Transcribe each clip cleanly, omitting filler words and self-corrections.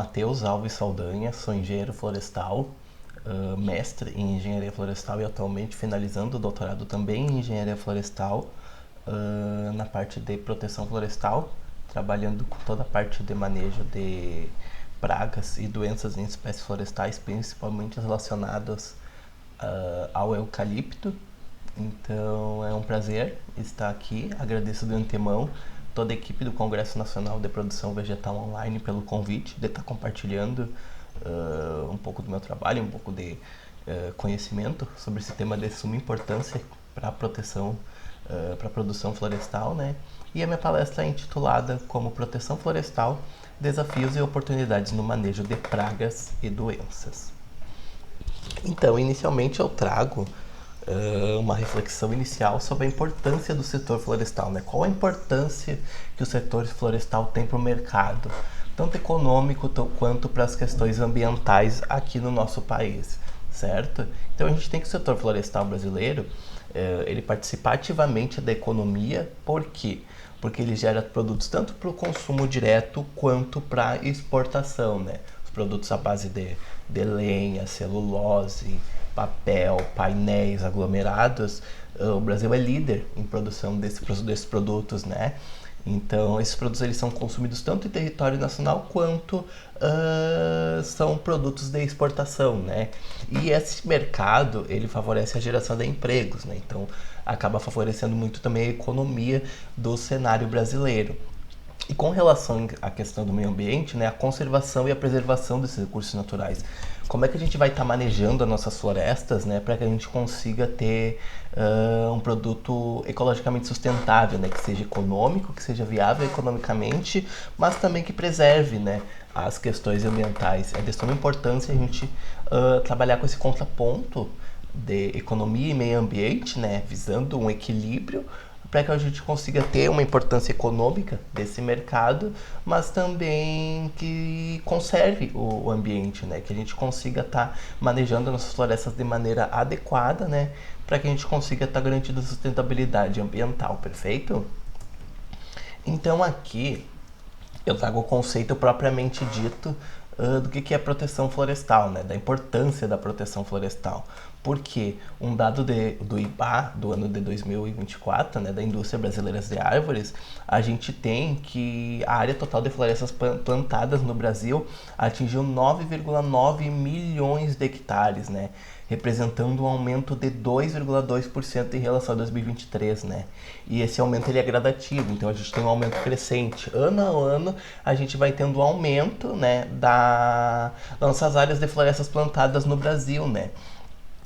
Matheus Alves Saldanha, sou engenheiro florestal, mestre em engenharia florestal e atualmente finalizando o doutorado também em engenharia florestal, na parte de proteção florestal, trabalhando com toda a parte de manejo de pragas e doenças em espécies florestais, principalmente relacionadas ao eucalipto. Então é um prazer estar aqui, agradeço de antemão toda a equipe do Congresso Nacional de Produção Vegetal Online pelo convite de estar compartilhando um pouco do meu trabalho, um pouco de conhecimento sobre esse tema de suma importância para a proteção, para a produção florestal, né? E a minha palestra é intitulada como Proteção Florestal, Desafios e Oportunidades no Manejo de Pragas e Doenças. Então, inicialmente eu trago uma reflexão inicial sobre a importância do setor florestal, né? Qual a importância que o setor florestal tem para o mercado, tanto econômico quanto para as questões ambientais aqui no nosso país, certo? Então a gente tem que o setor florestal brasileiro, ele participa ativamente da economia, por quê? Porque ele gera produtos tanto para o consumo direto quanto para exportação, né? Os produtos à base de lenha, celulose, papel, painéis, aglomerados, o Brasil é líder em produção desses produtos, né? Então, esses produtos eles são consumidos tanto em território nacional quanto são produtos de exportação, né? E esse mercado, ele favorece a geração de empregos, né? Então, acaba favorecendo muito também a economia do cenário brasileiro. E com relação à questão do meio ambiente, né, a conservação e a preservação desses recursos naturais. Como é que a gente vai estar manejando as nossas florestas, né, para que a gente consiga ter um produto ecologicamente sustentável, né, que seja econômico, que seja viável economicamente, mas também que preserve, né, as questões ambientais. É de suma importância a gente trabalhar com esse contraponto de economia e meio ambiente, né, visando um equilíbrio para que a gente consiga ter uma importância econômica desse mercado, mas também que conserve o ambiente, né? Que a gente consiga estar manejando nossas florestas de maneira adequada, né? Para que a gente consiga estar garantindo a sustentabilidade ambiental, perfeito? Então aqui eu trago o conceito propriamente dito do que é proteção florestal, né? Da importância da proteção florestal. Porque um dado do IBA do ano de 2024, né, da Indústria Brasileira de Árvores, a gente tem que a área total de florestas plantadas no Brasil atingiu 9,9 milhões de hectares, né? Representando um aumento de 2,2% em relação a 2023, né? E esse aumento ele é gradativo, então a gente tem um aumento crescente. Ano a ano a gente vai tendo um aumento, né, das nossas áreas de florestas plantadas no Brasil, né?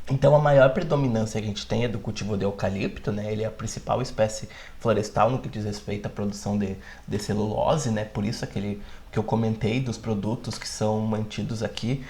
Então a maior predominância que a gente tem é do cultivo de eucalipto, né? Ele é a principal espécie florestal no que diz respeito à produção de celulose, né? Por isso aquele que eu comentei dos produtos que são mantidos aqui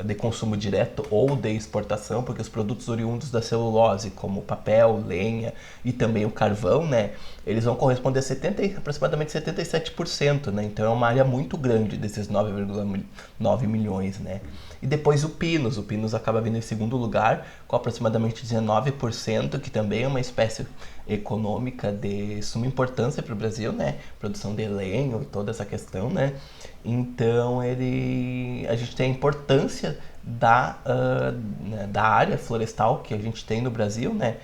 de consumo direto ou de exportação, porque os produtos oriundos da celulose, como papel, lenha e também o carvão, né? Eles vão corresponder a aproximadamente 77%, né? Então é uma área muito grande desses 9,9 milhões, né? E depois o pinus acaba vindo em segundo lugar, com aproximadamente 19%, que também é uma espécie econômica de suma importância para o Brasil, né? Produção de lenho e toda essa questão, né? Então a gente tem a importância da área florestal que a gente tem no Brasil, né?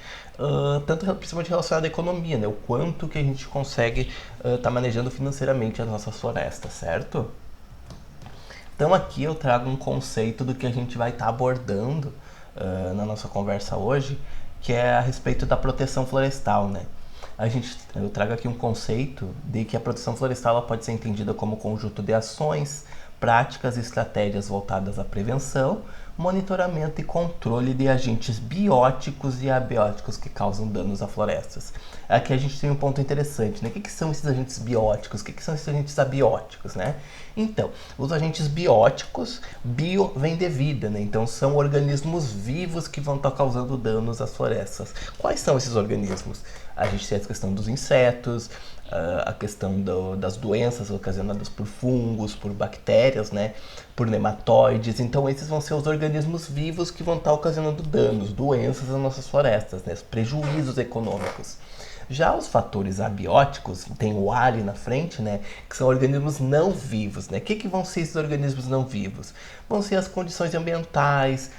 Tanto principalmente relacionada à economia, né? O quanto que a gente consegue estar manejando financeiramente as nossas florestas, certo? Então aqui eu trago um conceito do que a gente vai estar abordando na nossa conversa hoje, que é a respeito da proteção florestal, né? Eu trago aqui um conceito de que a proteção florestal ela pode ser entendida como conjunto de ações, práticas e estratégias voltadas à prevenção, monitoramento e controle de agentes bióticos e abióticos que causam danos a florestas. Aqui a gente tem um ponto interessante, né? O que são esses agentes bióticos? O que são esses agentes abióticos, né? Então, os agentes bióticos, bio vem de vida, né? Então são organismos vivos que vão estar causando danos às florestas. Quais são esses organismos? A gente tem a questão dos insetos, a questão das doenças ocasionadas por fungos, por bactérias, né, por nematóides. Então esses vão ser os organismos vivos que vão estar ocasionando danos, doenças nas nossas florestas, né, prejuízos econômicos. Já os fatores abióticos, tem o A ali na frente, né, que são organismos não vivos, né? O que vão ser esses organismos não vivos? Vão ser as condições ambientais,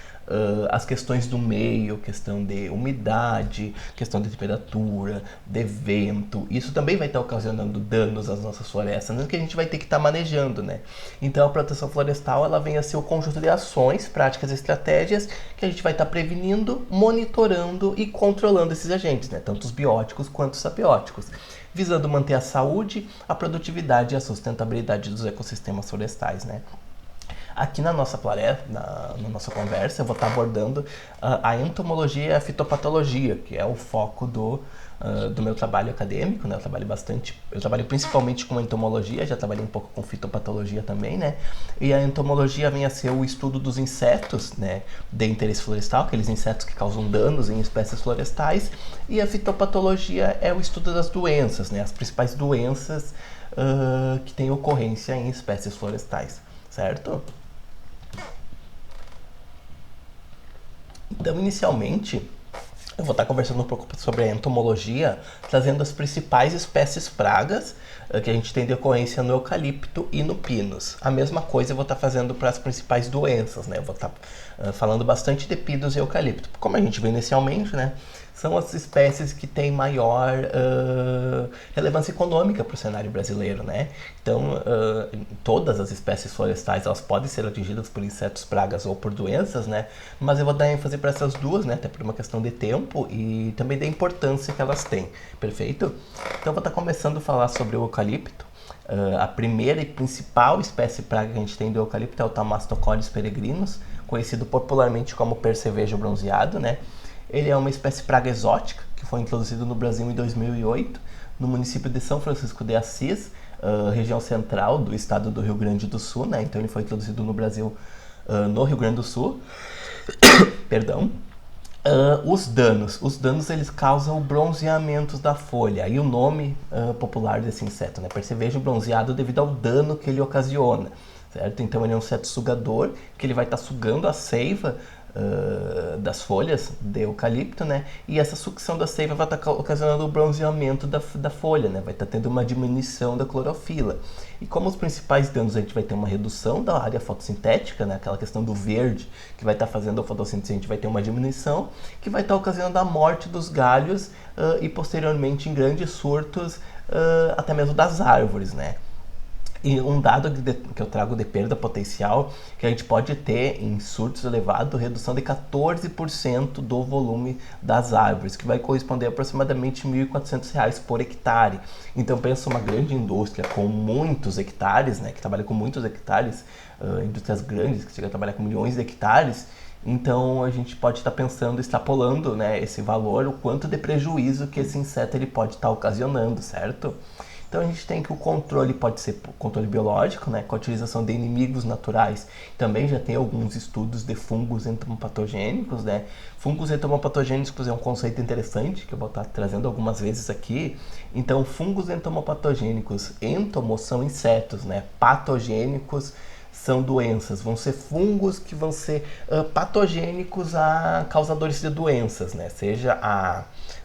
as questões do meio, questão de umidade, questão de temperatura, de vento. Isso também vai estar ocasionando danos às nossas florestas, né, que a gente vai ter que estar manejando, né? Então a proteção florestal ela vem a ser o conjunto de ações, práticas e estratégias que a gente vai estar prevenindo, monitorando e controlando esses agentes, né? Tanto os bióticos quanto os abióticos, visando manter a saúde, a produtividade e a sustentabilidade dos ecossistemas florestais, né? Aqui na nossa na nossa conversa, eu vou estar abordando a entomologia e a fitopatologia, que é o foco do meu trabalho acadêmico, né? Eu trabalho principalmente com entomologia, já trabalhei um pouco com fitopatologia também, né? E a entomologia vem a ser o estudo dos insetos, né, de interesse florestal, aqueles insetos que causam danos em espécies florestais, e a fitopatologia é o estudo das doenças, né? As principais doenças que têm ocorrência em espécies florestais, certo? Então, inicialmente, eu vou estar conversando um pouco sobre a entomologia, trazendo as principais espécies pragas que a gente tem de ocorrência no eucalipto e no pinus. A mesma coisa eu vou estar fazendo para as principais doenças, né? Eu vou estar falando bastante de pinus e eucalipto. Como a gente viu inicialmente, né? São as espécies que têm maior relevância econômica para o cenário brasileiro, né? Então, todas as espécies florestais elas podem ser atingidas por insetos, pragas ou por doenças, né? Mas eu vou dar ênfase para essas duas, né? Até por uma questão de tempo e também da importância que elas têm, perfeito? Então, eu vou estar começando a falar sobre o eucalipto. A primeira e principal espécie praga que a gente tem do eucalipto é o Tamastocodes peregrinus, conhecido popularmente como percevejo bronzeado, né? Ele é uma espécie praga exótica que foi introduzido no Brasil em 2008, no município de São Francisco de Assis, região central do estado do Rio Grande do Sul, né? Então ele foi introduzido no Brasil, no Rio Grande do Sul. Perdão. Os danos eles causam bronzeamentos da folha, e o nome popular desse inseto, né? Percevejo bronzeado devido ao dano que ele ocasiona, certo? Então ele é um inseto sugador, que ele vai estar sugando a seiva das folhas de eucalipto, né? E essa sucção da seiva vai estar ocasionando o bronzeamento da folha, né? Vai estar tendo uma diminuição da clorofila. E como os principais danos, a gente vai ter uma redução da área fotossintética, né? Aquela questão do verde que vai estar fazendo a fotossíntese, a gente vai ter uma diminuição que vai estar ocasionando a morte dos galhos e posteriormente em grandes surtos até mesmo das árvores, né? E um dado que eu trago de perda potencial, que a gente pode ter em surtos elevados, redução de 14% do volume das árvores, que vai corresponder a aproximadamente R$ 1.400 por hectare. Então pensa uma grande indústria com muitos hectares, né, que trabalha com muitos hectares, indústrias grandes que chegam a trabalhar com milhões de hectares. Então a gente pode estar pensando, extrapolando, né, esse valor, o quanto de prejuízo que esse inseto ele pode estar ocasionando, certo? Então a gente tem que o controle pode ser controle biológico, né, com a utilização de inimigos naturais. Também já tem alguns estudos de fungos entomopatogênicos, né? Fungos entomopatogênicos é um conceito interessante que eu vou estar trazendo algumas vezes aqui. Então, fungos entomopatogênicos, entomos são insetos, né? Patogênicos são doenças, vão ser fungos que vão ser patogênicos a causadores de doenças, né?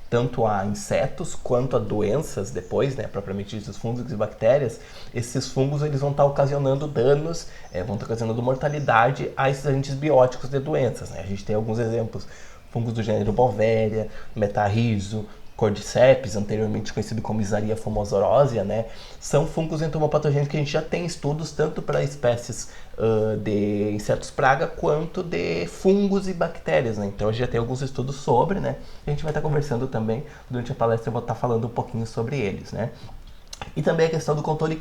Tanto a insetos quanto a doenças depois, né, propriamente ditos fungos e bactérias. Esses fungos eles vão estar ocasionando danos, vão estar ocasionando mortalidade a esses agentes bióticos de doenças, né? A gente tem alguns exemplos, fungos do gênero Bovéria, Metarrhizo, Cordyceps, anteriormente conhecido como Isaria formosorosea, né? São fungos entomopatogênicos que a gente já tem estudos tanto para espécies de insetos praga quanto de fungos e bactérias, né? Então a gente já tem alguns estudos sobre, né? A gente vai estar conversando também, durante a palestra eu vou estar falando um pouquinho sobre eles, né? E também a questão do controle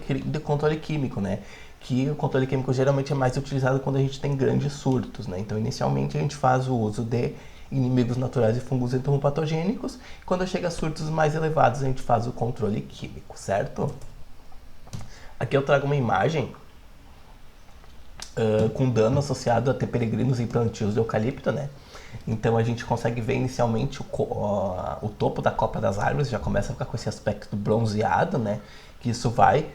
químico, né? Que o controle químico geralmente é mais utilizado quando a gente tem grandes surtos, né? Então inicialmente a gente faz o uso de inimigos naturais e fungos entomopatogênicos. Quando chega a surtos mais elevados, a gente faz o controle químico, certo? Aqui eu trago uma imagem com dano associado a ter peregrinos e plantios de eucalipto, né? Então a gente consegue ver inicialmente o topo da copa das árvores, já começa a ficar com esse aspecto bronzeado, né? Que isso vai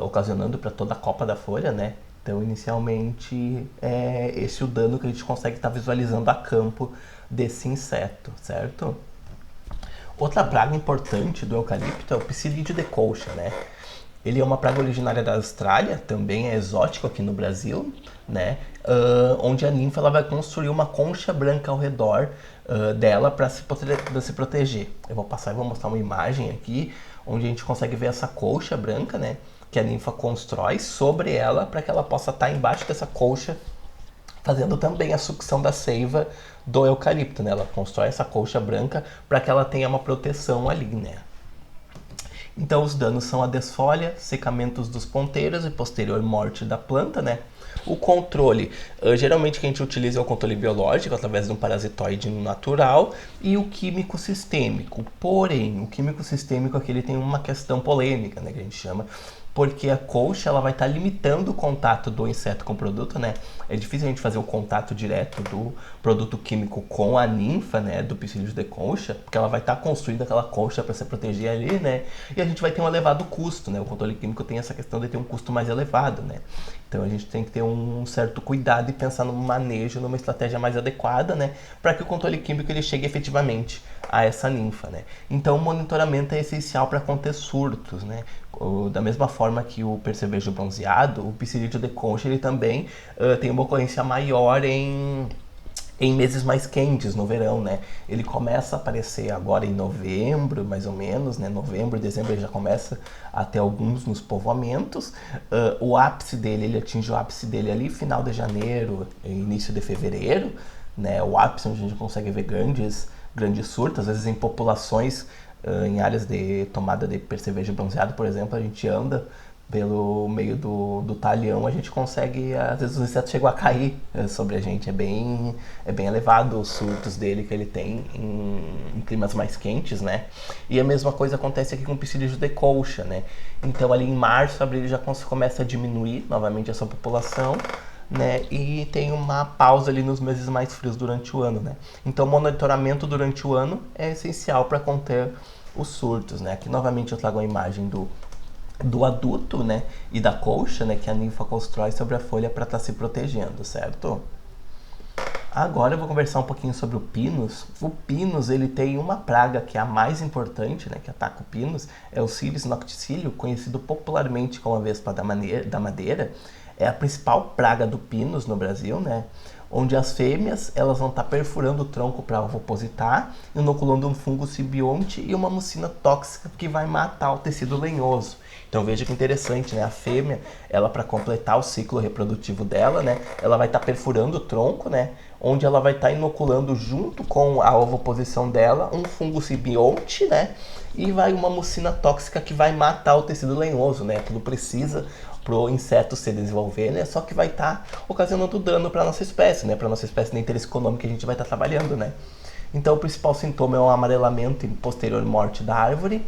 ocasionando para toda a copa da folha, né? Então inicialmente é esse o dano que a gente consegue estar visualizando a campo desse inseto, certo? Outra praga importante do eucalipto é o psilídeo de colcha, né? Ele é uma praga originária da Austrália, também é exótico aqui no Brasil, né? Onde a ninfa ela vai construir uma concha branca ao redor dela para se proteger. Eu vou passar e vou mostrar uma imagem aqui, onde a gente consegue ver essa colcha branca, né? Que a ninfa constrói sobre ela para que ela possa estar embaixo dessa colcha, fazendo também a sucção da seiva do eucalipto, né? Ela constrói essa colcha branca para que ela tenha uma proteção ali, né? Então os danos são a desfolha, secamentos dos ponteiros e posterior morte da planta, né? O controle, geralmente que a gente utiliza é o controle biológico, através de um parasitoide natural, e o químico sistêmico. Porém, o químico sistêmico aqui ele tem uma questão polêmica, né, que a gente chama, porque a colcha ela vai estar limitando o contato do inseto com o produto, né? É difícil a gente fazer o contato direto do produto químico com a ninfa, né, do psilídeo de colcha, porque ela vai estar construindo aquela colcha para se proteger ali, né? E a gente vai ter um elevado custo, né? O controle químico tem essa questão de ter um custo mais elevado, né? Então a gente tem que ter um certo cuidado e pensar no manejo, numa estratégia mais adequada, né, para que o controle químico ele chegue efetivamente a essa ninfa, né? Então o monitoramento é essencial para conter surtos, né? Da mesma forma que o percevejo bronzeado, o psilídeo de concha ele também tem uma ocorrência maior em meses mais quentes, no verão, né? Ele começa a aparecer agora em novembro, mais ou menos, né? Novembro, dezembro ele já começa a ter alguns nos povoamentos. O ápice dele, ele atinge o ápice dele ali final de janeiro, início de fevereiro, né? O ápice onde a gente consegue ver grandes surtos, às vezes em populações, em áreas de tomada de percevejo bronzeado, por exemplo, a gente anda pelo meio do talhão, a gente consegue, às vezes os insetos chegam a cair sobre a gente, é bem elevado os surtos dele que ele tem em climas mais quentes, né? E a mesma coisa acontece aqui com o psilídeo de colcha, né? Então ali em março, abril ele já começa a diminuir novamente essa população, né? E tem uma pausa ali nos meses mais frios durante o ano, né? Então o monitoramento durante o ano é essencial para conter os surtos, né? Aqui novamente eu trago a imagem do aduto, né, e da colcha, né, que a ninfa constrói sobre a folha para estar se protegendo, certo? Agora eu vou conversar um pouquinho sobre o pinus. O pinus ele tem uma praga que é a mais importante, né, que ataca o pinus, é o Ciris nocticilio, conhecido popularmente como a vespa da madeira. É a principal praga do pinus no Brasil, né? Onde as fêmeas elas vão estar perfurando o tronco para ovopositar, inoculando um fungo simbionte e uma mucina tóxica que vai matar o tecido lenhoso. Então veja que interessante, né? A fêmea, ela para completar o ciclo reprodutivo dela, né? Ela vai estar perfurando o tronco, né? Onde ela vai estar inoculando junto com a ovoposição dela um fungo simbionte, né? E vai uma mucina tóxica que vai matar o tecido lenhoso, né? Tudo precisa pro inseto se desenvolver, né? Só que vai estar ocasionando dano para nossa espécie, né? Para nossa espécie de interesse econômico que a gente vai estar trabalhando, né? Então o principal sintoma é o amarelamento e posterior morte da árvore.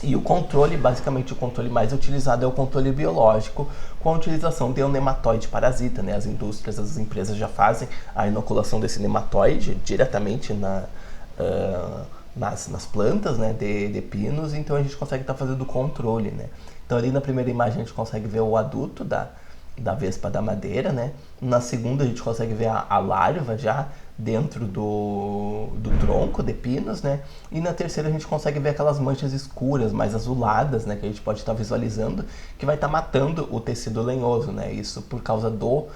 E o controle, basicamente o controle mais utilizado é o controle biológico, com a utilização de um nematóide parasita, né? As indústrias, as empresas já fazem a inoculação desse nematóide diretamente nas plantas, né, de pinos, então a gente consegue estar fazendo o controle, né? Então ali na primeira imagem a gente consegue ver o adulto da vespa da madeira, né? Na segunda a gente consegue ver a larva já dentro do tronco de pinos, né? E na terceira a gente consegue ver aquelas manchas escuras, mais azuladas, né? Que a gente pode estar visualizando, que vai estar matando o tecido lenhoso, né? Isso por causa do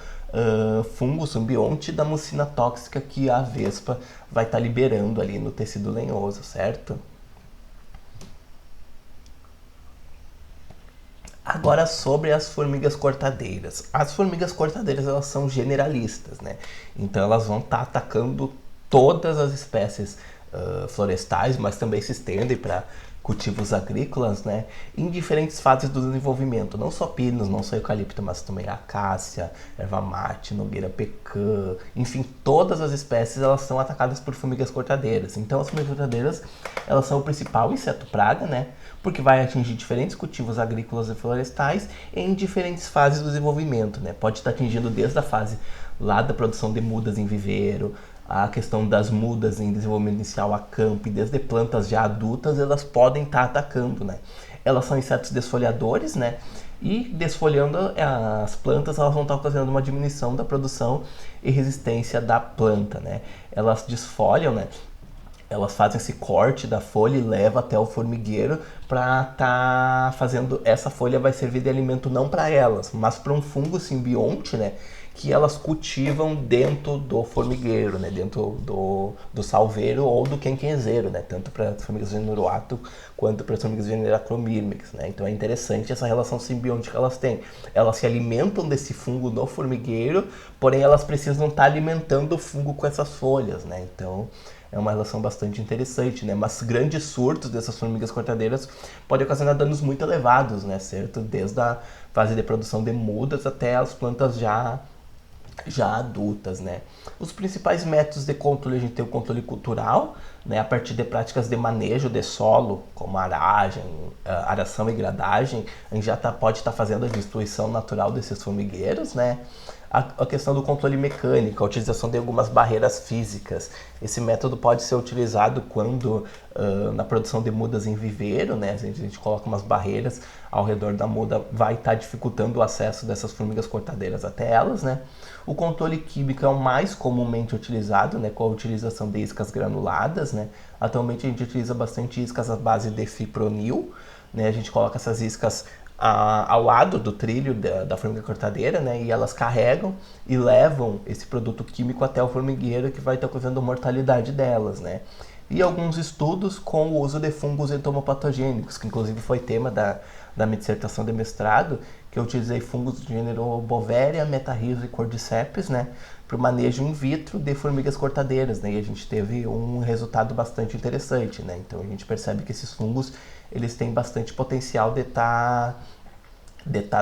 fungo simbionte da mucina tóxica que a vespa vai estar liberando ali no tecido lenhoso, certo? Agora sobre as formigas cortadeiras. As formigas cortadeiras elas são generalistas, né? Então elas vão estar atacando todas as espécies florestais, mas também se estendem para cultivos agrícolas, né? Em diferentes fases do desenvolvimento. Não só pinos, não só eucalipto, mas também acácia, erva mate, nogueira pecã, enfim, todas as espécies elas são atacadas por formigas cortadeiras. Então as formigas cortadeiras elas são o principal inseto praga, né? Porque vai atingir diferentes cultivos agrícolas e florestais em diferentes fases do desenvolvimento, né? Pode estar atingindo desde a fase lá da produção de mudas em viveiro, a questão das mudas em desenvolvimento inicial a campo e desde plantas já adultas, elas podem estar atacando, né? Elas são insetos desfolhadores, né? E desfolhando as plantas, elas vão estar ocasionando uma diminuição da produção e resistência da planta, né? Elas desfolham, né? elas fazem esse corte da folha e levam até o formigueiro para tá fazendo. Essa folha vai servir de alimento não para elas, mas para um fungo simbionte, né? Que elas cultivam dentro do formigueiro, né? Dentro do salveiro ou do quenquenzeiro, né? Tanto para as formigas de Neuroato quanto para as formigas de Acromyrmex, né? Então é interessante essa relação simbiótica que elas têm. Elas se alimentam desse fungo no formigueiro, porém elas precisam estar alimentando o fungo com essas folhas, né? Então é uma relação bastante interessante, né? Mas grandes surtos dessas formigas cortadeiras podem ocasionar danos muito elevados, né? Certo? Desde a fase de produção de mudas até as plantas já adultas, né? Os principais métodos de controle, a gente tem o controle cultural, né? A partir de práticas de manejo de solo, como aragem, aração e gradagem, a gente já pode estar fazendo a destruição natural desses formigueiros, né? A questão do controle mecânico, a utilização de algumas barreiras físicas. Esse método pode ser utilizado quando na produção de mudas em viveiro, né? A gente coloca umas barreiras ao redor da muda, vai estar dificultando o acesso dessas formigas cortadeiras até elas, né? O controle químico é o mais comumente utilizado, né? Com a utilização de iscas granuladas, né? Atualmente a gente utiliza bastante iscas à base de fipronil, né? A gente coloca essas iscas ao lado do trilho da formiga cortadeira, né? E elas carregam e levam esse produto químico até o formigueiro, que vai estar causando a mortalidade delas, né? E alguns estudos com o uso de fungos entomopatogênicos, que inclusive foi tema da minha dissertação de mestrado, que eu utilizei fungos do gênero Bovéria, Metarrhizo e Cordyceps, né? Para o manejo in vitro de formigas cortadeiras, né? E a gente teve um resultado bastante interessante, né? Então a gente percebe que esses fungos, eles têm bastante potencial de estar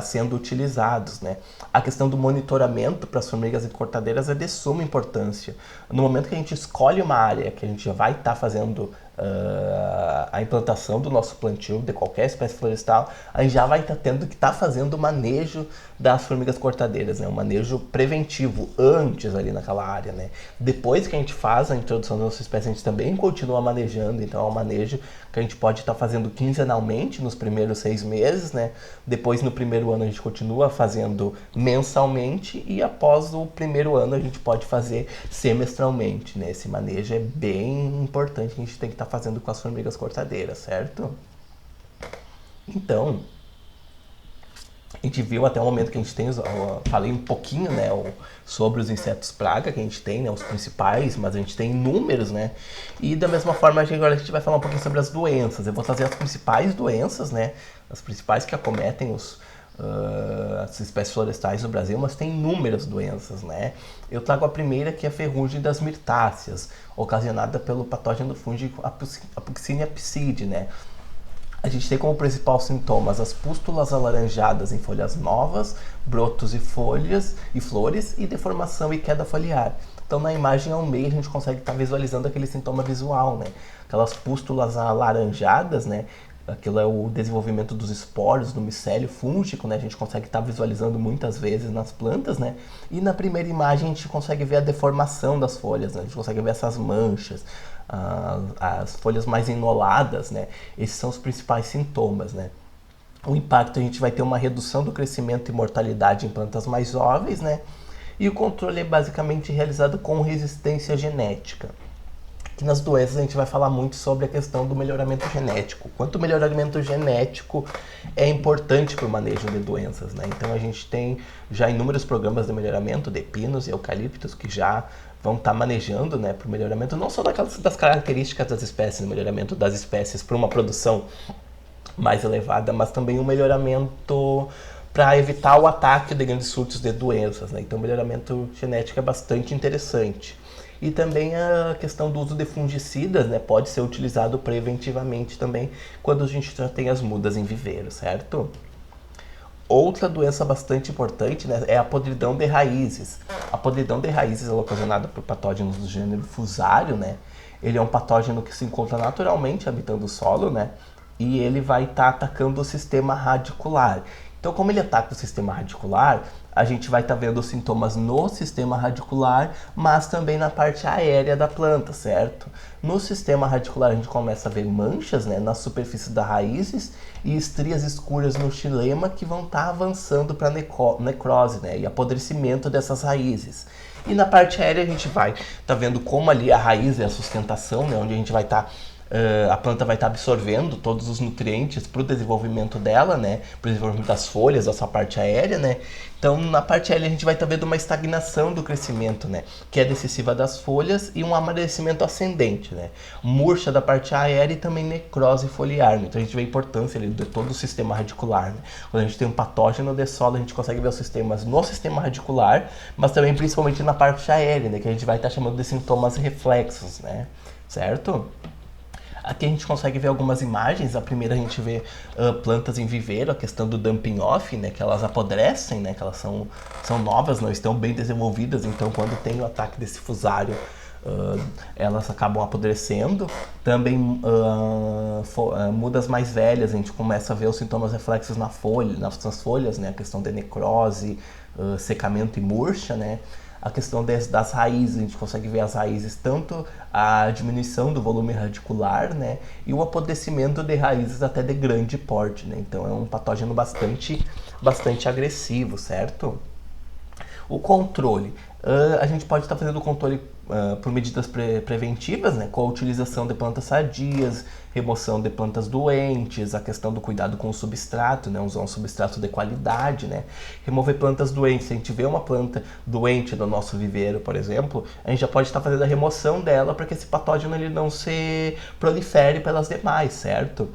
sendo utilizados, né? A questão do monitoramento para as formigas cortadeiras é de suma importância. No momento que a gente escolhe uma área que a gente já vai estar fazendo a implantação do nosso plantio de qualquer espécie florestal, a gente já vai estar tendo que estar fazendo o manejo das formigas cortadeiras, né? Um manejo preventivo antes ali naquela área, né? Depois que a gente faz a introdução da nossa espécie, a gente também continua manejando, então é um manejo que a gente pode estar fazendo quinzenalmente nos primeiros 6 meses, né? Depois, no primeiro ano, a gente continua fazendo mensalmente e após o primeiro ano a gente pode fazer semestralmente, né? Esse manejo é bem importante, a gente tem que estar fazendo com as formigas cortadeiras, certo? Então, a gente viu até o momento que a gente tem, falei um pouquinho, né, sobre os insetos praga que a gente tem, né, os principais, mas a gente tem inúmeros, né, e da mesma forma agora a gente vai falar um pouquinho sobre as doenças. Eu vou trazer as principais doenças, né, as principais que acometem as espécies florestais no Brasil, mas tem inúmeras doenças, né. Eu trago a primeira, que é a ferrugem das mirtáceas, ocasionada pelo patógeno fúngico Apoxine apside, né. A gente tem como principal sintomas as pústulas alaranjadas em folhas novas, brotos e folhas e flores, e deformação e queda foliar. Então na imagem ao meio a gente consegue estar visualizando aquele sintoma visual, né? Aquelas pústulas alaranjadas, né? Aquilo é o desenvolvimento dos esporos do micélio fúngico, né? A gente consegue estar visualizando muitas vezes nas plantas, né? E na primeira imagem a gente consegue ver a deformação das folhas, né? A gente consegue ver essas manchas, as folhas mais enoladas, né? Esses são os principais sintomas, né? O impacto, a gente vai ter uma redução do crescimento e mortalidade em plantas mais jovens, né? E o controle é basicamente realizado com resistência genética. Que nas doenças a gente vai falar muito sobre a questão do melhoramento genético. Quanto o melhoramento genético é importante para o manejo de doenças, né? Então a gente tem já inúmeros programas de melhoramento de pinos e eucaliptos que já vão estar manejando, né, para o melhoramento não só das características das espécies, o melhoramento das espécies para uma produção mais elevada, mas também um melhoramento para evitar o ataque de grandes surtos de doenças, né? Então o melhoramento genético é bastante interessante. E também a questão do uso de fungicidas, né, pode ser utilizado preventivamente também quando a gente já tem as mudas em viveiro, certo? Outra doença bastante importante, né, é a podridão de raízes. A podridão de raízes é ocasionada por patógenos do gênero Fusarium, né? Ele é um patógeno que se encontra naturalmente habitando o solo, né? E ele vai estar atacando o sistema radicular. Então, como ele ataca o sistema radicular, a gente vai estar vendo os sintomas no sistema radicular, mas também na parte aérea da planta, certo? No sistema radicular a gente começa a ver manchas, né, na superfície das raízes e estrias escuras no xilema que vão estar avançando para necrose, né, e apodrecimento dessas raízes. E na parte aérea a gente vai tá vendo como ali a raiz é a sustentação, né, onde a gente vai estar a planta vai estar absorvendo todos os nutrientes para o desenvolvimento dela, né? Para o desenvolvimento das folhas, da sua parte aérea, né? Então, na parte aérea a gente vai estar vendo uma estagnação do crescimento, né? Queda excessiva das folhas e um amadurecimento ascendente, né? Murcha da parte aérea e também necrose foliar, né? Então a gente vê a importância ali de todo o sistema radicular, né? Quando a gente tem um patógeno de solo, a gente consegue ver os sistemas no sistema radicular, mas também principalmente na parte aérea, né? Que a gente vai estar chamando de sintomas reflexos, né? Certo? Aqui a gente consegue ver algumas imagens. A primeira a gente vê plantas em viveiro, a questão do dumping off, né, que elas apodrecem, né, que elas são novas, não estão bem desenvolvidas, então quando tem o ataque desse fusário, elas acabam apodrecendo. Também mudas mais velhas, a gente começa a ver os sintomas reflexos nas folhas, né, a questão de necrose, secamento e murcha, né. A questão das raízes, a gente consegue ver as raízes, tanto a diminuição do volume radicular, né, e o apodrecimento de raízes até de grande porte, né, então é um patógeno bastante agressivo, certo? O controle, a gente pode estar fazendo o controle por medidas preventivas, né, com a utilização de plantas sadias, remoção de plantas doentes, a questão do cuidado com o substrato, né, usar um substrato de qualidade, né, remover plantas doentes. Se a gente vê uma planta doente no nosso viveiro, por exemplo, a gente já pode estar fazendo a remoção dela para que esse patógeno ele não se prolifere pelas demais, certo?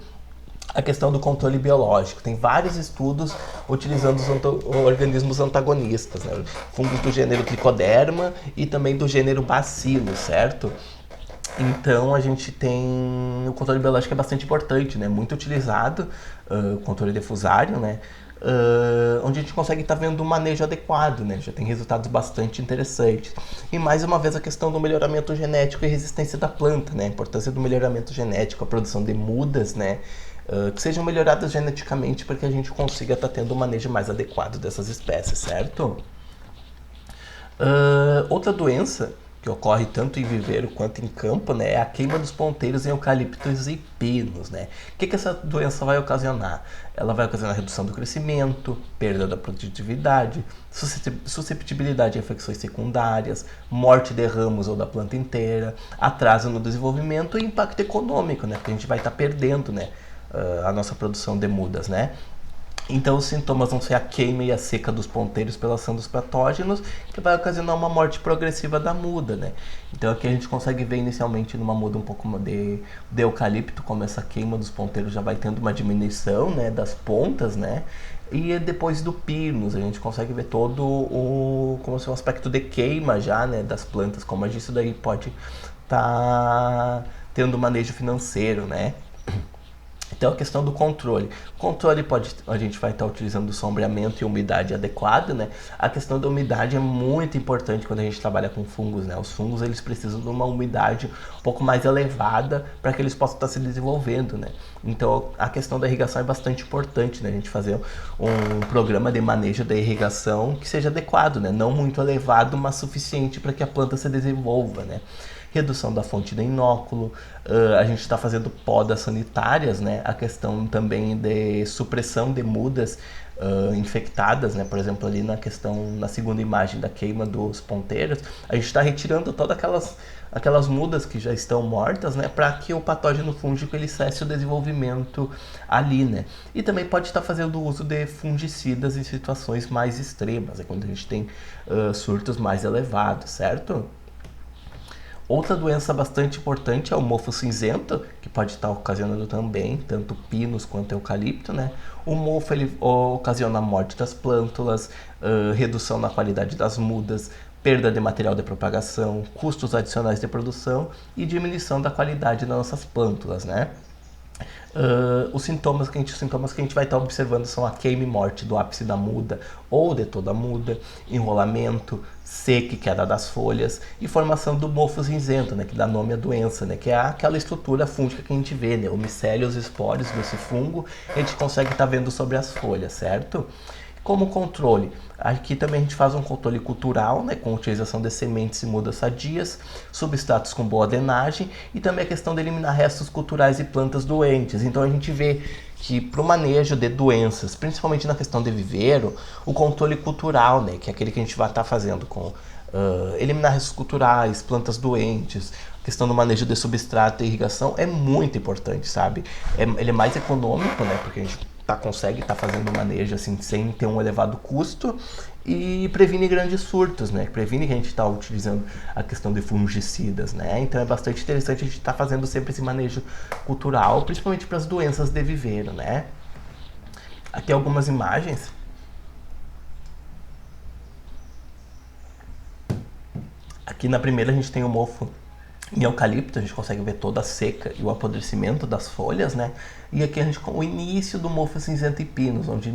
A questão do controle biológico. Tem vários estudos utilizando os organismos antagonistas, né? Fungos do gênero Trichoderma e também do gênero Bacillus, certo? Então a gente tem o controle biológico é bastante importante, né? Muito utilizado, o controle difusário, né? Onde a gente consegue estar vendo um manejo adequado, né? Já tem resultados bastante interessantes. E mais uma vez a questão do melhoramento genético e resistência da planta, né? A importância do melhoramento genético, a produção de mudas, né? Que sejam melhoradas geneticamente para que a gente consiga estar tendo um manejo mais adequado dessas espécies, certo? Outra doença que ocorre tanto em viveiro quanto em campo, né, é a queima dos ponteiros em eucaliptos e pinos, né? O que essa doença vai ocasionar? Ela vai ocasionar redução do crescimento, perda da produtividade, susceptibilidade a infecções secundárias, morte de ramos ou da planta inteira, atraso no desenvolvimento e impacto econômico, né? Porque a gente vai estar perdendo, né, a nossa produção de mudas, né? Então os sintomas vão ser a queima e a seca dos ponteiros pela ação dos patógenos, que vai ocasionar uma morte progressiva da muda, né? Então aqui a gente consegue ver inicialmente numa muda um pouco de eucalipto, como essa queima dos ponteiros já vai tendo uma diminuição, né, das pontas, né? E depois do pinus a gente consegue ver todo como se um aspecto de queima já, né, das plantas, como isso daí pode estar tendo manejo financeiro, né? Então a questão do controle. Controle a gente vai estar utilizando sombreamento e umidade adequada, né? A questão da umidade é muito importante quando a gente trabalha com fungos, né? Os fungos eles precisam de uma umidade um pouco mais elevada para que eles possam estar se desenvolvendo, né? Então a questão da irrigação é bastante importante, né? A gente fazer um programa de manejo da irrigação que seja adequado, né? Não muito elevado, mas suficiente para que a planta se desenvolva, né? Redução da fonte de inóculo, a gente está fazendo podas sanitárias, né? A questão também de supressão de mudas infectadas, né? Por exemplo, ali na segunda imagem da queima dos ponteiros, a gente está retirando todas aquelas mudas que já estão mortas, né? Para que o patógeno fúngico ele cesse o desenvolvimento ali, né? E também pode estar fazendo uso de fungicidas em situações mais extremas, né? Quando a gente tem surtos mais elevados, certo? Outra doença bastante importante é o mofo cinzento, que pode estar ocasionando também tanto pinos quanto eucalipto, né? O mofo ele ocasiona a morte das plântulas, redução na qualidade das mudas, perda de material de propagação, custos adicionais de produção e diminuição da qualidade das nossas plântulas, né? Os sintomas que a gente vai estar observando são a queima e morte do ápice da muda ou de toda a muda, enrolamento, seca e queda das folhas e formação do mofo cinzento, né, que dá nome à doença, né, que é aquela estrutura fúngica que a gente vê, né, o micélio e os espórios desse fungo, a gente consegue estar vendo sobre as folhas, certo? Como controle, aqui também a gente faz um controle cultural, né, com a utilização de sementes e mudas sadias, substratos com boa drenagem e também a questão de eliminar restos culturais e plantas doentes. Então a gente vê que para o manejo de doenças, principalmente na questão de viveiro, o controle cultural, né, que é aquele que a gente vai estar fazendo com eliminar restos culturais, plantas doentes, a questão do manejo de substrato e irrigação é muito importante, sabe? Ele é mais econômico, né? Porque a gente consegue estar fazendo o manejo assim, sem ter um elevado custo e previne grandes surtos, né? Previne que a gente está utilizando a questão de fungicidas, né? Então é bastante interessante a gente estar fazendo sempre esse manejo cultural, principalmente para as doenças de viveiro, né? Aqui algumas imagens. Aqui na primeira a gente tem o mofo em eucalipto, a gente consegue ver toda a seca e o apodrecimento das folhas, né? E aqui a gente com o início do mofo cinzento e pinos, onde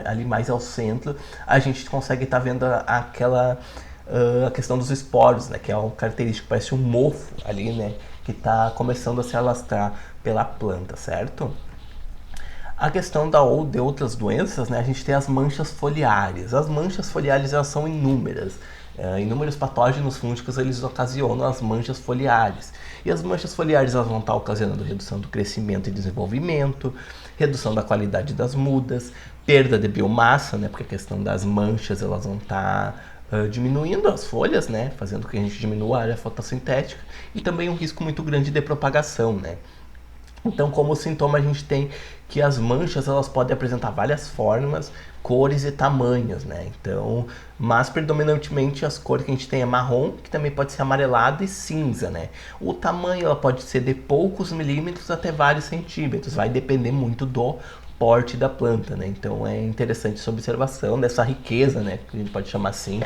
ali mais ao centro a gente consegue estar vendo a questão dos esporos, né? Que é um característico, parece um mofo ali, né? Que está começando a se alastrar pela planta, certo? A questão de outras doenças, né, a gente tem as manchas foliares. As manchas foliares elas são inúmeras. Inúmeros patógenos fúngicos eles ocasionam as manchas foliares. E as manchas foliares elas vão estar ocasionando redução do crescimento e desenvolvimento, redução da qualidade das mudas, perda de biomassa, né, porque a questão das manchas elas vão estar diminuindo as folhas, né, fazendo com que a gente diminua a área fotossintética, e também um risco muito grande de propagação, né. Então, como sintoma, a gente tem que as manchas elas podem apresentar várias formas, cores e tamanhos, né? Então, mas predominantemente as cores que a gente tem é marrom, que também pode ser amarelado e cinza, né? O tamanho ela pode ser de poucos milímetros até vários centímetros, vai depender muito do porte da planta, né? Então é interessante essa observação dessa riqueza, né? Que a gente pode chamar assim,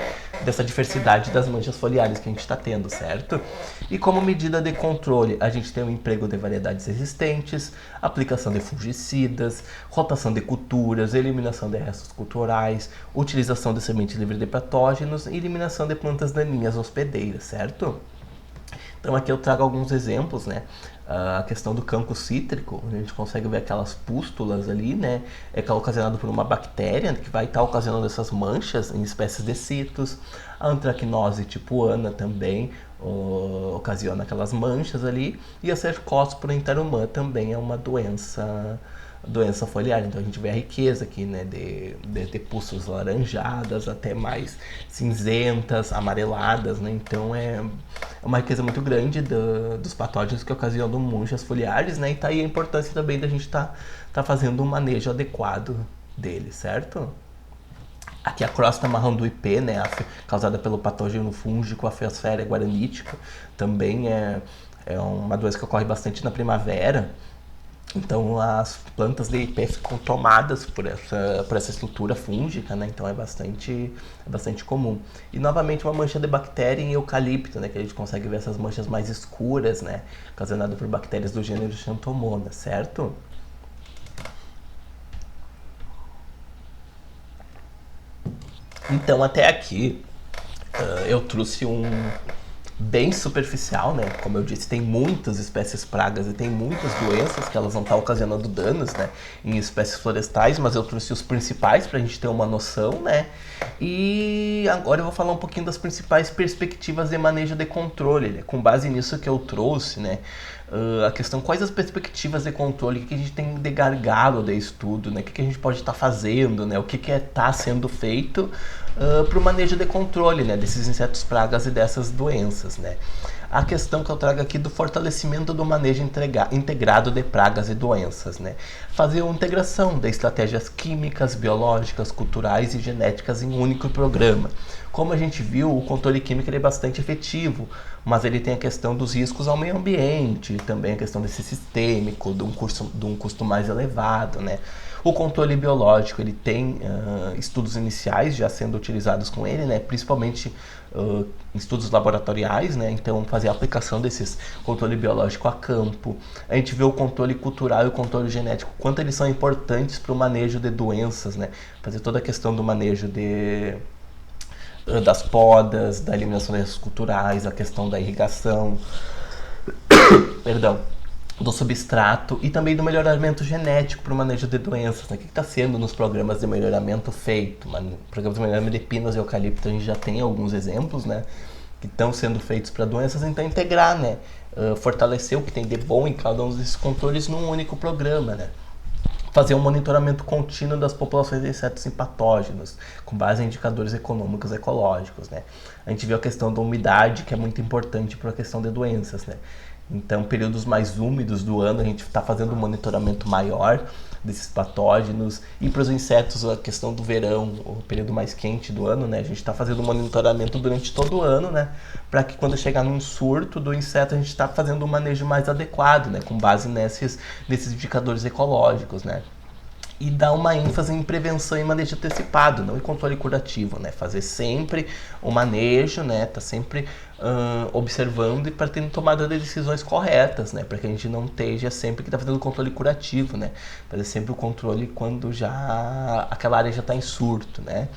dessa diversidade das manchas foliares que a gente está tendo, certo? E como medida de controle, a gente tem o emprego de variedades resistentes, aplicação de fungicidas, rotação de culturas, eliminação de restos culturais, utilização de sementes livres de patógenos e eliminação de plantas daninhas hospedeiras, certo? Então aqui eu trago alguns exemplos, né? A questão do cancro cítrico, a gente consegue ver aquelas pústulas ali, né? É que é ocasionado por uma bactéria que vai estar ocasionando essas manchas em espécies de citros. A antracnose tipuana também ocasiona aquelas manchas ali. E a Cercospora interrumã também é uma doença foliar. Então a gente vê a riqueza aqui, né, de pústulas laranjadas até mais cinzentas, amareladas, né? Então é uma riqueza muito grande dos patógenos que ocasionam manchas foliares, né? E tá aí a importância também da gente tá fazendo um manejo adequado deles, certo? Aqui a crosta marrom do IP, né, causada pelo patógeno fúngico Aphiosphaera guaranítica, também é uma doença que ocorre bastante na primavera. Então as plantas de IP ficam tomadas por essa estrutura fúngica, né? Então é bastante comum. E novamente uma mancha de bactéria em eucalipto, né? Que a gente consegue ver essas manchas mais escuras, né? Ocasionadas por bactérias do gênero Xanthomonas, certo? Então até aqui eu trouxe um bem superficial, né? Como eu disse, tem muitas espécies pragas e tem muitas doenças que elas vão estar ocasionando danos, né? Em espécies florestais, mas eu trouxe os principais para a gente ter uma noção, né? E agora eu vou falar um pouquinho das principais perspectivas de manejo de controle, né? Com base nisso que eu trouxe, né? A questão, quais as perspectivas de controle, o que a gente tem de gargalo de estudo, né? O que a gente pode estar fazendo, né? O que está sendo feito para o manejo de controle, né? Desses insetos pragas e dessas doenças, né? A questão que eu trago aqui do fortalecimento do manejo integrado de pragas e doenças, né? Fazer uma integração de estratégias químicas, biológicas, culturais e genéticas em um único programa. Como a gente viu, o controle químico é bastante efetivo, mas ele tem a questão dos riscos ao meio ambiente, também a questão desse sistêmico, de um custo mais elevado, né? O controle biológico, ele tem estudos iniciais já sendo utilizados com ele, né? Principalmente estudos laboratoriais, né? Então, fazer a aplicação desses controle biológico a campo. A gente vê o controle cultural e o controle genético, quanto eles são importantes para o manejo de doenças, né? Fazer toda a questão do manejo das podas, da eliminação das culturais, a questão da irrigação, perdão, do substrato e também do melhoramento genético para o manejo de doenças, né? O que está sendo nos programas de melhoramento feito? Programas de melhoramento de pinos e eucalipto, a gente já tem alguns exemplos, né? Que estão sendo feitos para doenças, então integrar, né? Fortalecer o que tem de bom em cada um desses controles num único programa, né? fazer um monitoramento contínuo das populações de insetos e patógenos, com base em indicadores econômicos e ecológicos, né? A gente viu a questão da umidade, que é muito importante para a questão de doenças, né? Então, períodos mais úmidos do ano, a gente está fazendo um monitoramento maior desses patógenos. E para os insetos, a questão do verão, o período mais quente do ano, né? A gente está fazendo um monitoramento durante todo o ano, né? Para que quando chegar num surto do inseto, a gente está fazendo um manejo mais adequado, né? Com base nesses indicadores ecológicos, né? E dar uma ênfase em prevenção e manejo antecipado, não em controle curativo, né? Fazer sempre o manejo, né? Tá sempre observando e para ter tomada de decisões corretas, né? Para que a gente não esteja sempre que tá fazendo controle curativo, né? Fazer sempre o controle quando já aquela área já está em surto, né?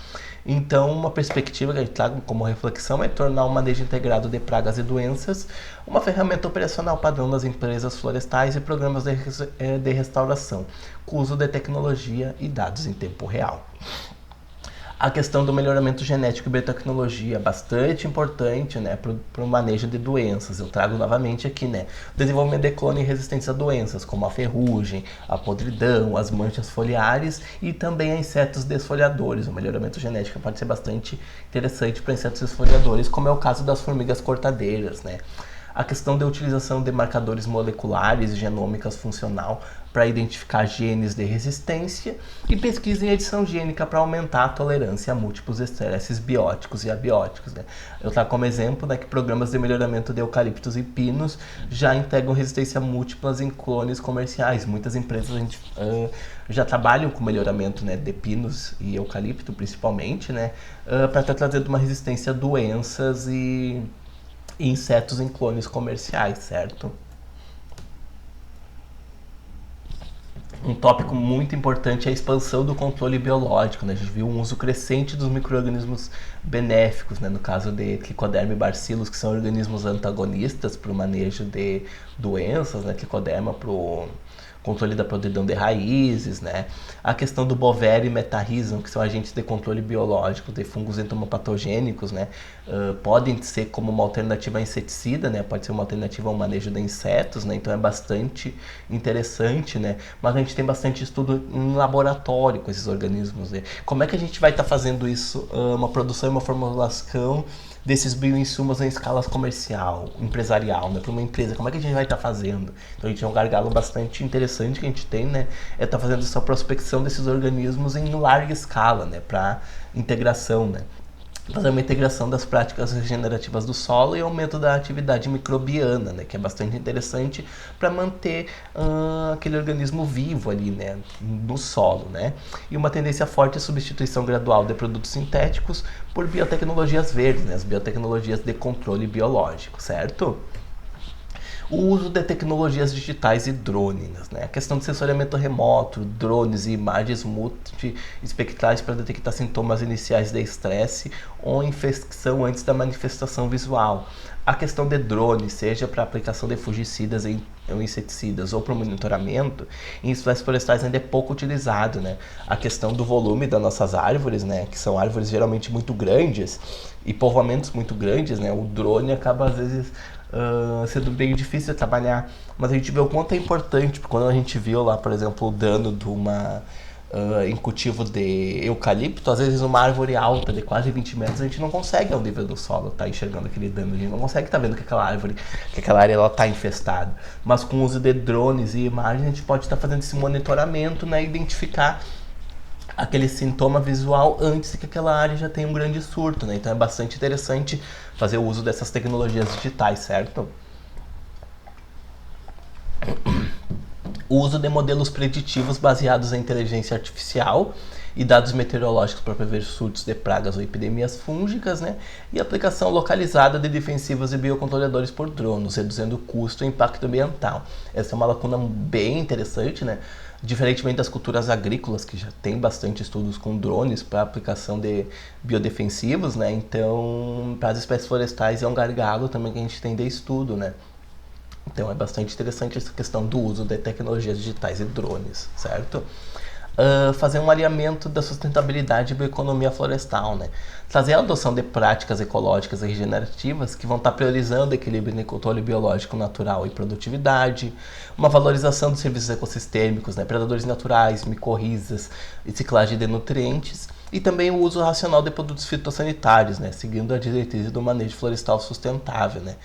Então, uma perspectiva que a gente traga como reflexão é tornar o manejo integrado de pragas e doenças uma ferramenta operacional padrão das empresas florestais e programas de restauração, com uso de tecnologia e dados em tempo real. A questão do melhoramento genético e biotecnologia, bastante importante, né, para o manejo de doenças. Eu trago novamente aqui, né, o desenvolvimento de clone e resistência a doenças, como a ferrugem, a podridão, as manchas foliares e também a insetos desfolhadores. O melhoramento genético pode ser bastante interessante para insetos desfolhadores, como é o caso das formigas cortadeiras, né. A questão da utilização de marcadores moleculares e genômicas funcional para identificar genes de resistência e pesquisa em edição gênica para aumentar a tolerância a múltiplos estresses bióticos e abióticos, né? Eu trago como exemplo, né, que programas de melhoramento de eucaliptos e pinos já integram resistência múltiplas em clones comerciais. Muitas empresas já trabalham com melhoramento, né, de pinos e eucalipto principalmente, né, para estar trazendo uma resistência a doenças e insetos em clones comerciais, certo? Um tópico muito importante é a expansão do controle biológico, né? A gente viu um uso crescente dos micro-organismos benéficos, né? No caso de Trichoderma e Bacillus, que são organismos antagonistas para o manejo de doenças, né? Trichoderma para o controle da podridão de raízes, né? A questão do Bovério e Metarrhizum, que são agentes de controle biológico de fungos entomopatogênicos, né? Podem ser como uma alternativa a inseticida, né? Pode ser uma alternativa ao manejo de insetos, né? Então é bastante interessante, né? Mas a gente tem bastante estudo em laboratório com esses organismos, né? Como é que a gente vai estar fazendo isso? Uma produção e uma formulação desses bioinsumos em escala comercial, empresarial, né? Para uma empresa, como é que a gente vai estar fazendo? Então a gente é um gargalo bastante interessante que a gente tem, né? É estar fazendo essa prospecção desses organismos em larga escala, né? Para integração, né? Fazer uma integração das práticas regenerativas do solo e aumento da atividade microbiana, né, que é bastante interessante para manter aquele organismo vivo ali, né, no solo, né, e uma tendência forte à substituição gradual de produtos sintéticos por biotecnologias verdes, né, as biotecnologias de controle biológico, certo? O uso de tecnologias digitais e drones, né? A questão de sensoriamento remoto, drones e imagens multiespectrais para detectar sintomas iniciais de estresse ou infecção antes da manifestação visual. A questão de drones, seja para aplicação de fungicidas ou inseticidas ou para o monitoramento, em florestais ainda é pouco utilizado, né? A questão do volume das nossas árvores, né? Que são árvores geralmente muito grandes e povoamentos muito grandes, né? O drone acaba às vezes sendo bem difícil de trabalhar, mas a gente vê o quanto é importante, porque quando a gente viu lá, por exemplo, o dano de uma em cultivo de eucalipto, às vezes uma árvore alta de quase 20 metros, a gente não consegue ao nível do solo estar enxergando aquele dano, a gente não consegue estar vendo que aquela árvore, que aquela área ela está infestada, mas com o uso de drones e imagens a gente pode estar fazendo esse monitoramento, né, identificar aquele sintoma visual antes que aquela área já tenha um grande surto, né? Então é bastante interessante fazer o uso dessas tecnologias digitais, certo? O uso de modelos preditivos baseados em inteligência artificial e dados meteorológicos para prever surtos de pragas ou epidemias fúngicas, né? E aplicação localizada de defensivos e biocontroladores por drones, reduzindo o custo e impacto ambiental. Essa é uma lacuna bem interessante, né? Diferentemente das culturas agrícolas, que já tem bastante estudos com drones para aplicação de biodefensivos, né? Então, para as espécies florestais é um gargalo também que a gente tem de estudo, né? Então é bastante interessante essa questão do uso de tecnologias digitais e drones, certo? fazer um alinhamento da sustentabilidade e bioeconomia florestal, né? Trazer a adoção de práticas ecológicas e regenerativas que vão estar priorizando o equilíbrio entre controle biológico natural e produtividade, uma valorização dos serviços ecossistêmicos, né? Predadores naturais, micorrizas, reciclagem de nutrientes, e também o uso racional de produtos fitossanitários, né, seguindo a diretriz do manejo florestal sustentável. Né.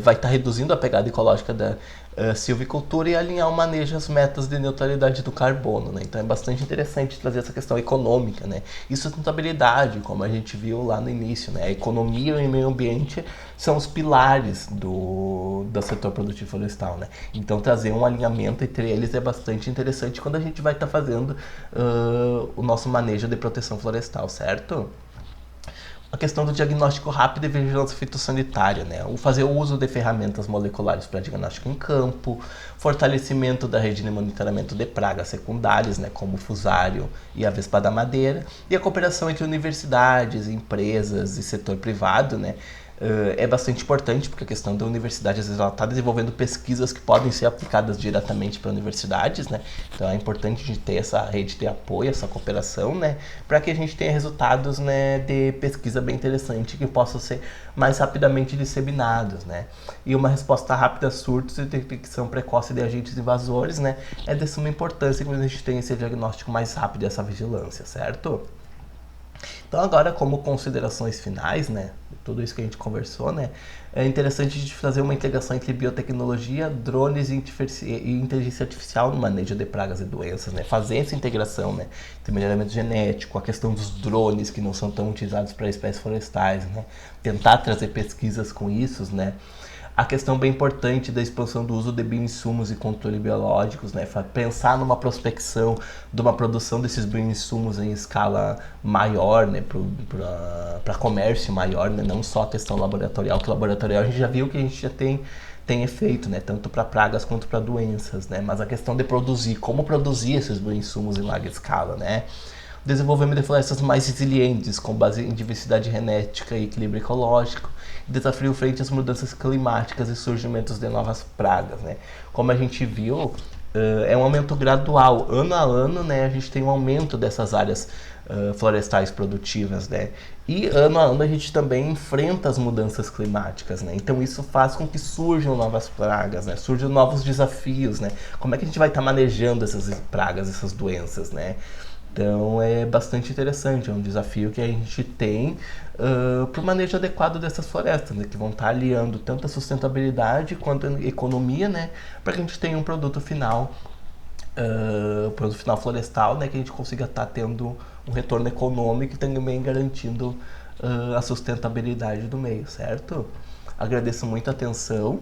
Vai estar reduzindo a pegada ecológica da silvicultura e alinhar o manejo às metas de neutralidade do carbono. Né. Então é bastante interessante trazer essa questão econômica, né, e sustentabilidade, como a gente viu lá no início. Né. A economia e o meio ambiente são os pilares do setor produtivo florestal. Né. Então trazer um alinhamento entre eles é bastante interessante quando a gente vai estar fazendo o nosso manejo de proteção florestal, certo? A questão do diagnóstico rápido e vigilância fitossanitária, né? O fazer o uso de ferramentas moleculares para diagnóstico em campo, fortalecimento da rede de monitoramento de pragas secundárias, né? Como o fusário e a vespa da madeira, e a cooperação entre universidades, empresas e setor privado, né? É bastante importante, porque a questão da universidade, às vezes, ela está desenvolvendo pesquisas que podem ser aplicadas diretamente para universidades, né? Então é importante a gente ter essa rede de apoio, essa cooperação, né? Para que a gente tenha resultados, né, de pesquisa bem interessante que possam ser mais rapidamente disseminados, né? E uma resposta rápida a surtos e detecção precoce de agentes invasores, né? É de suma importância que a gente tenha esse diagnóstico mais rápido e essa vigilância, certo? Então agora, como considerações finais, né, tudo isso que a gente conversou, né, é interessante a gente fazer uma integração entre biotecnologia, drones e inteligência artificial no manejo de pragas e doenças, né, fazer essa integração, né, entre melhoramento genético, a questão dos drones que não são tão utilizados para espécies florestais, né, tentar trazer pesquisas com isso, né, a questão bem importante da expansão do uso de bioinsumos e controle biológicos, né? Pensar numa prospecção de uma produção desses bioinsumos em escala maior, né? Para comércio maior, né? Não só a questão laboratorial, que laboratorial a gente já viu que a gente já tem efeito, né? Tanto para pragas quanto para doenças, né? Mas a questão de produzir, como produzir esses bioinsumos em larga escala, né? Desenvolvimento de florestas mais resilientes, com base em diversidade genética e equilíbrio ecológico, desafio frente às mudanças climáticas e surgimentos de novas pragas, né? Como a gente viu, é um aumento gradual, ano a ano, né? A gente tem um aumento dessas áreas florestais produtivas, né? E ano a ano a gente também enfrenta as mudanças climáticas, né? Então isso faz com que surjam novas pragas, né? Surjam novos desafios, né? Como é que a gente vai estar manejando essas pragas, essas doenças, né? Então é bastante interessante, é um desafio que a gente tem para o manejo adequado dessas florestas, né, que vão estar aliando tanto a sustentabilidade quanto a economia, né, para que a gente tenha um produto final florestal, né, que a gente consiga estar tendo um retorno econômico e também garantindo a sustentabilidade do meio, certo? Agradeço muito a atenção,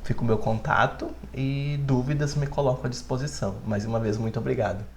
fica o meu contato e dúvidas me coloco à disposição. Mais uma vez, muito obrigado.